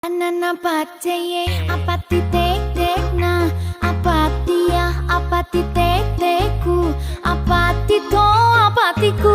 Anana paceye apati tek tek na apati ya apati tek teku apati to apatiku